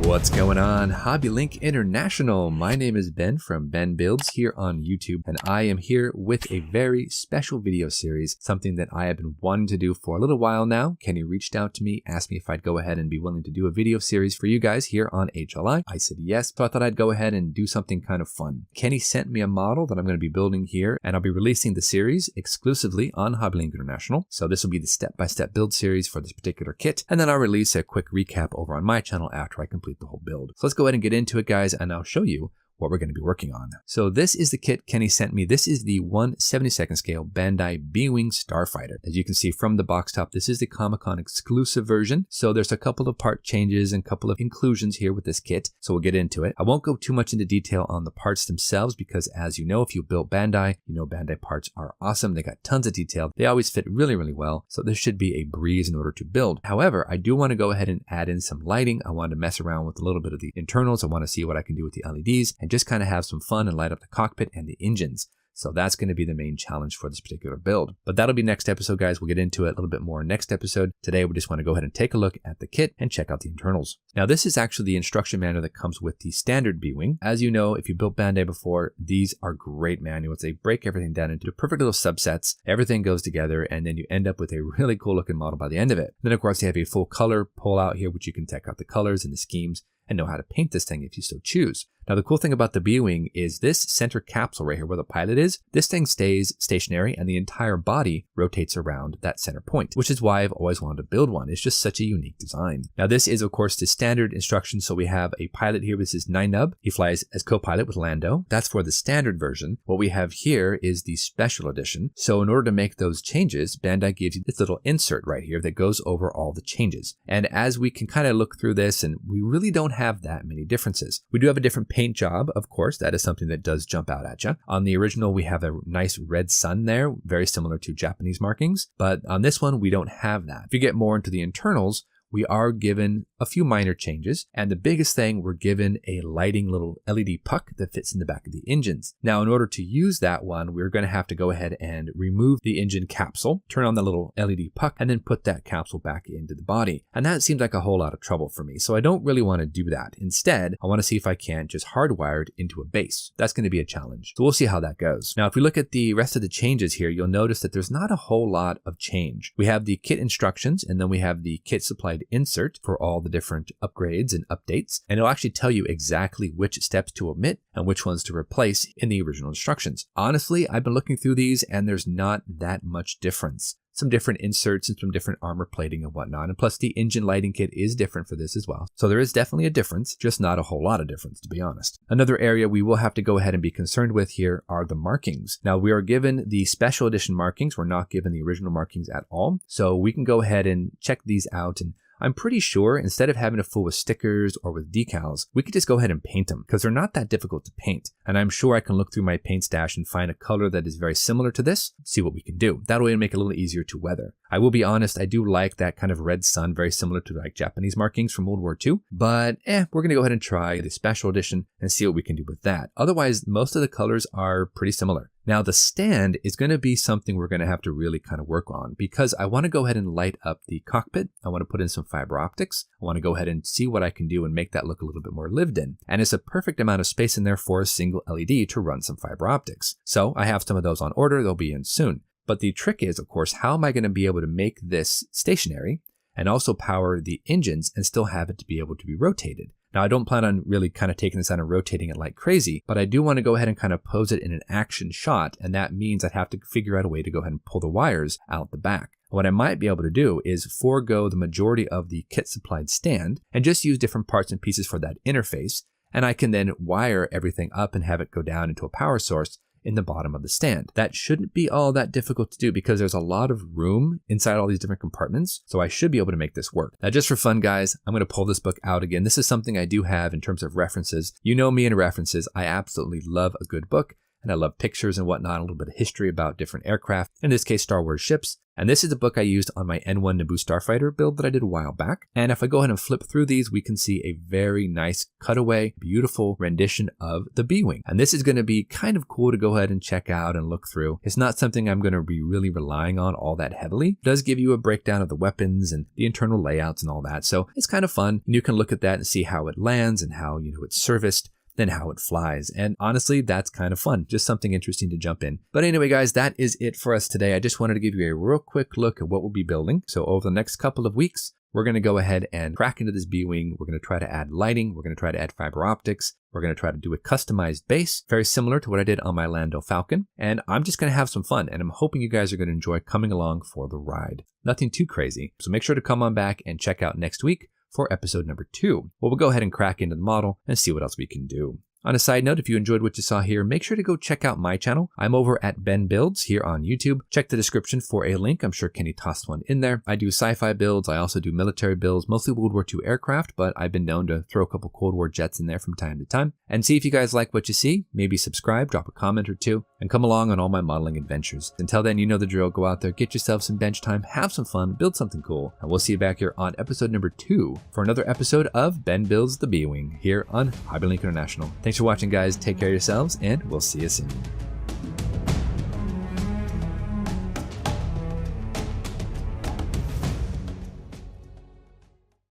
What's going on, HobbyLink International? My name is Ben from Ben Builds here on YouTube, and I am here with a very special video series, something that I have been wanting to do for a little while now. Kenny reached out to me, asked me if I'd go ahead and be willing to do a video series for you guys here on HLI. I said yes, so I thought I'd go ahead and do something kind of fun. Kenny sent me a model that I'm going to be building here, and I'll be releasing the series exclusively on HobbyLink International. So this will be the step-by-step build series for this particular kit, and then I'll release a quick recap over on my channel after I complete the whole build. So let's go ahead and get into it, guys, and I'll show you what we're going to be working on. So this is the kit Kenny sent me. This is the 1/72nd scale Bandai B-Wing Starfighter. As you can see from the box top, this is the Comic-Con exclusive version. So there's a couple of part changes and a couple of inclusions here with this kit. So we'll get into it. I won't go too much into detail on the parts themselves because, as you know, if you built Bandai, you know Bandai parts are awesome. They got tons of detail. They always fit really, really well. So this should be a breeze in order to build. However, I do want to go ahead and add in some lighting. I want to mess around with a little bit of the internals. I want to see what I can do with the LEDs and just kind of have some fun and light up the cockpit and the engines. So that's going to be the main challenge for this particular build. But that'll be next episode, guys. We'll get into it a little bit more next episode. Today, we just want to go ahead and take a look at the kit and check out the internals. Now, this is actually the instruction manual that comes with the standard B-Wing. As you know, if you built Bandai before, these are great manuals. They break everything down into perfect little subsets. Everything goes together, and then you end up with a really cool looking model by the end of it. Then, of course, they have a full color pull out here, which you can check out the colors and the schemes and know how to paint this thing if you so choose. Now, the cool thing about the B-Wing is this center capsule right here where the pilot is, this thing stays stationary and the entire body rotates around that center point, which is why I've always wanted to build one. It's just such a unique design. Now, this is, of course, the standard instructions. So we have a pilot here. This is Ninub. He flies as co-pilot with Lando. That's for the standard version. What we have here is the special edition. So in order to make those changes, Bandai gives you this little insert right here that goes over all the changes. And as we can kind of look through this, and we really don't have that many differences. We do have a different paint job, of course. That is something that does jump out at you. On the original, we have a nice red sun there, very similar to Japanese markings. But on this one, we don't have that. If you get more into the internals, we are given a few minor changes, and the biggest thing, we're given a lighting little LED puck that fits in the back of the engines. Now, in order to use that one, we're going to have to go ahead and remove the engine capsule, turn on the little LED puck, and then put that capsule back into the body. And that seems like a whole lot of trouble for me, so I don't really want to do that. Instead, I want to see if I can just hardwire it into a base. That's going to be a challenge, so we'll see how that goes. Now, if we look at the rest of the changes here, you'll notice that there's not a whole lot of change. We have the kit instructions, and then we have the kit supplied insert for all the different upgrades and updates, and it'll actually tell you exactly which steps to omit and which ones to replace in the original instructions. Honestly, I've been looking through these and there's not that much difference. Some different inserts and some different armor plating and whatnot, and plus the engine lighting kit is different for this as well. So there is definitely a difference, just not a whole lot of difference, to be honest. Another area we will have to go ahead and be concerned with here are the markings. Now, we are given the special edition markings. We're not given the original markings at all. So we can go ahead and check these out, and I'm pretty sure instead of having to fool with stickers or with decals, we could just go ahead and paint them because they're not that difficult to paint. And I'm sure I can look through my paint stash and find a color that is very similar to this, see what we can do. That way it'll make it a little easier to weather. I will be honest, I do like that kind of red sun, very similar to like Japanese markings from World War II. But we're going to go ahead and try the special edition and see what we can do with that. Otherwise, most of the colors are pretty similar. Now, the stand is going to be something we're going to have to really kind of work on because I want to go ahead and light up the cockpit. I want to put in some fiber optics. I want to go ahead and see what I can do and make that look a little bit more lived in. And it's a perfect amount of space in there for a single LED to run some fiber optics. So I have some of those on order. They'll be in soon. But the trick is, of course, how am I going to be able to make this stationary and also power the engines and still have it to be able to be rotated? Now, I don't plan on really kind of taking this out and rotating it like crazy, but I do want to go ahead and kind of pose it in an action shot, and that means I'd have to figure out a way to go ahead and pull the wires out the back. What I might be able to do is forego the majority of the kit supplied stand and just use different parts and pieces for that interface, and I can then wire everything up and have it go down into a power source in the bottom of the stand. That shouldn't be all that difficult to do because there's a lot of room inside all these different compartments, so I should be able to make this work. Now, just for fun, guys, I'm going to pull this book out again. This is something I do have in terms of references. You know me and references. I absolutely love a good book. and I love pictures and whatnot, a little bit of history about different aircraft, in this case Star Wars ships. And this is the book I used on my N1 Naboo Starfighter build that I did a while back. And if I go ahead and flip through these, we can see a very nice cutaway, beautiful rendition of the B-Wing. And this is going to be kind of cool to go ahead and check out and look through. It's not something I'm going to be really relying on all that heavily. It does give you a breakdown of the weapons and the internal layouts and all that. So it's kind of fun. And you can look at that and see how it lands and how, it's serviced, then how it flies. And honestly, that's kind of fun. Just something interesting to jump in. But anyway, guys, that is it for us today. I just wanted to give you a real quick look at what we'll be building. So over the next couple of weeks, we're going to go ahead and crack into this B-Wing. We're going to try to add lighting. We're going to try to add fiber optics. We're going to try to do a customized base, very similar to what I did on my Lando Falcon. And I'm just going to have some fun. And I'm hoping you guys are going to enjoy coming along for the ride. Nothing too crazy. So make sure to come on back and check out next week for episode number 2. We'll go ahead and crack into the model and see what else we can do. On a side note, if you enjoyed what you saw here, make sure to go check out my channel. I'm over at Ben Builds here on YouTube. Check the description for a link. I'm sure Kenny tossed one in there. I do sci-fi builds. I also do military builds, mostly World War II aircraft, but I've been known to throw a couple Cold War jets in there from time to time. And see if you guys like what you see. Maybe subscribe, drop a comment or two, and come along on all my modeling adventures. Until then, you know the drill. Go out there, get yourself some bench time, have some fun, build something cool. And we'll see you back here on episode number 2 for another episode of Ben Builds the B-Wing here on Hobby Link International. Thanks for watching, guys. Take care of yourselves, and we'll see you soon.